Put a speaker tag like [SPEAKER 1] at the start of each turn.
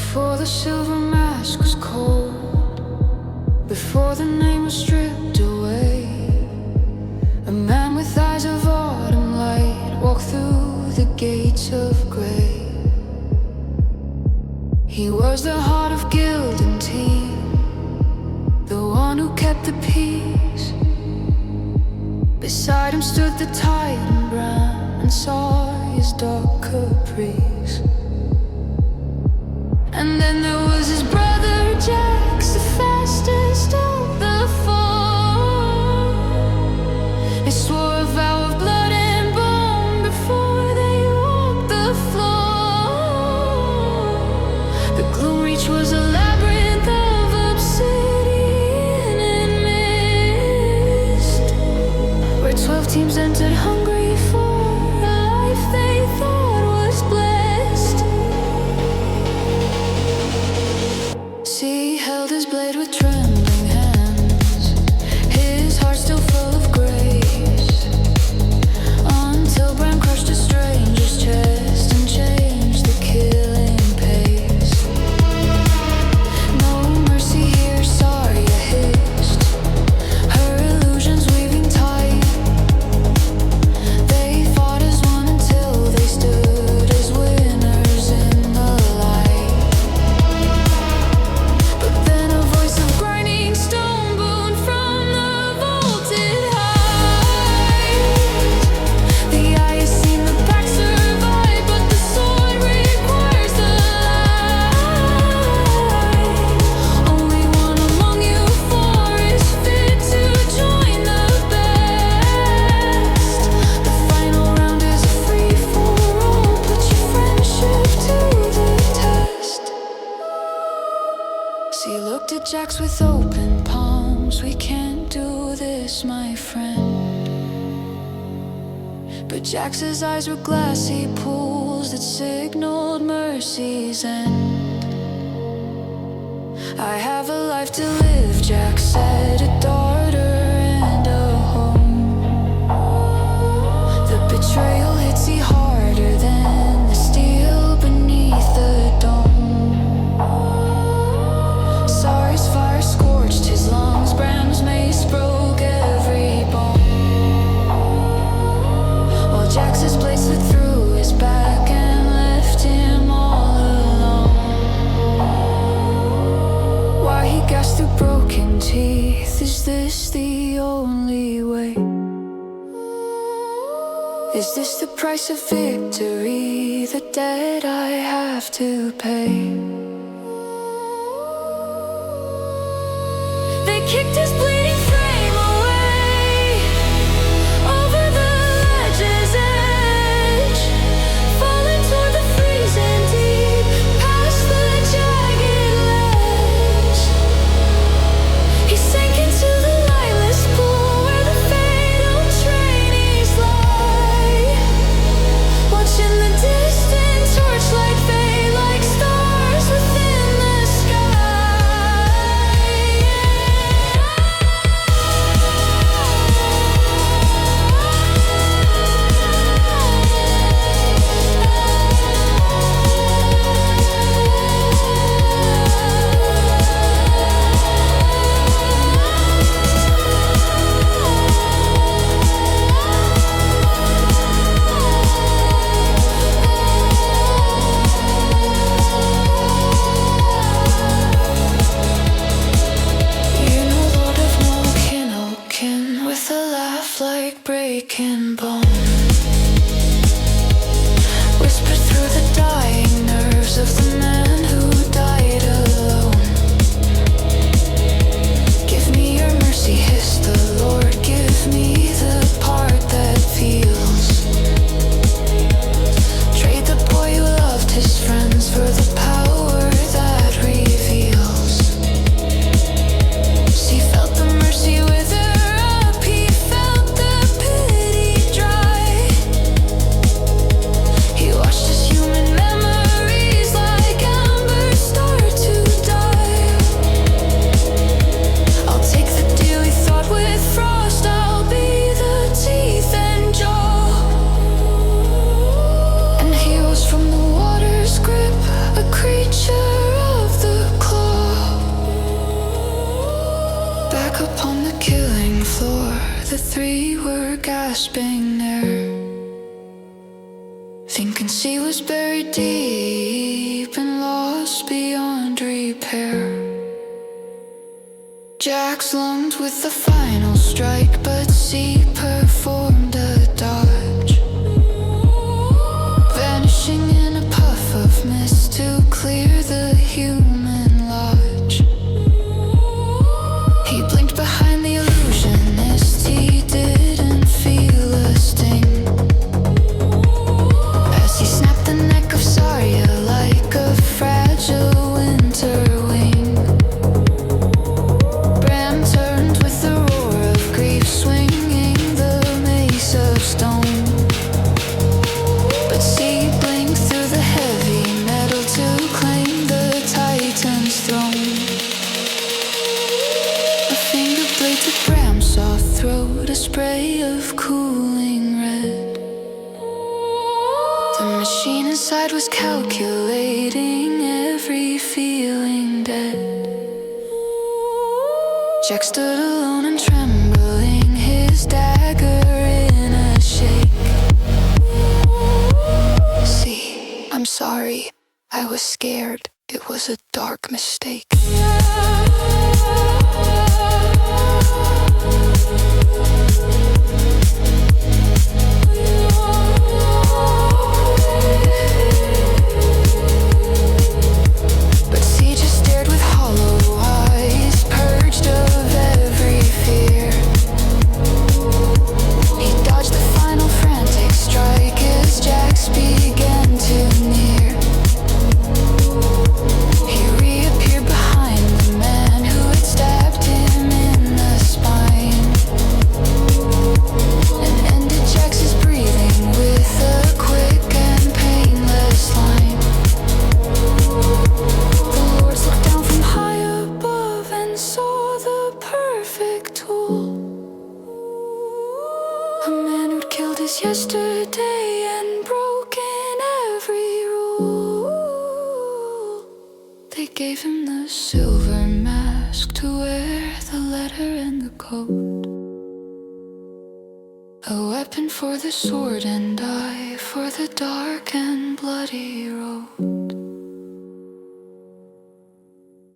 [SPEAKER 1] Before the silver mask was cold, before the name was stripped away, a man with eyes of autumn light walked through the gates of grey. He was the heart of guild and tea, the one who kept the peace. Beside him stood the Titan Bran and saw his dark caprice. And then there was his brother Jax, the fastest of the four. They swore a vow of blood and bone before they walked the floor. The Gloom Reach was a labyrinth of obsidian and mist, where 12 teams entered hungry for a life they thought was blessed. He held his blade with trembling hands, his heart still full of grace, until Bran crushed a stranger's chest and changed the killing pace. No mercy here, Saria hissed, her illusions weaving tight. They fought as one until they stood as winners in the light. But then a voice of grinding stone boomed from the vaulted height. The eye has seen the pack survive, but the sword requires the light. Only one among you four is fit to join the best. The final round is a free-for-all. Put your friendship to the test. So he looked at Jax with open palms. We can't do this, my friend. But Jax's eyes were glassy pools that signaled mercy's end. I have a life to live, Jax said, a daughter and a home. The betrayal hits he harder than the steel beneath the dome. Sar's fire scorched his lungs, Bran's mace broke every bone, while Jax's blade slit through his back and left him all alone. Why he gasped through broken teeth, is this the only way? Is this the price of victory, the debt I have to pay? They kicked his bleeding frame away over the ledge's edge, falling toward the freezing deep, past the jagged ledge. He sank into the lightless pool where the fatal trainees lie, watching the distant torchlight fade like stars within the sky. three were gasping there, thinking she was buried deep and lost beyond repair. Jax lunged with the final strike, but C performed a dodge, vanishing in a puff of mist to clear the human lodge. He blinked behind the illusionist, he didn't feel a sting, as he snapped the neck of Zarya like a fragile winter wing. Bram turned with the roar of grief, swinging the mace of stone, but C blinked through the heavy metal to claim the Titan's throne. A finger blade to Bram's soft throat, a spray of cooling red. The machine inside was calculating every feeling dead. Jack stood alone and trembling, his dagger in a shake. See, I'm sorry, I was scared, it was a dark mistake. But C just stared with hollow eyes, purged of every fear. He dodged the final frantic strike as Jax began to near. He reappeared behind the man who had stabbed him in the spine, and ended Jax's breathing with a quick and painless line. The lords looked down from high above and saw the perfect tool, a man who'd killed his yesterday and broken every rule. They gave him the silver mask to wear, the letter and the code, a weapon for the sword and eye for the dark and bloody road.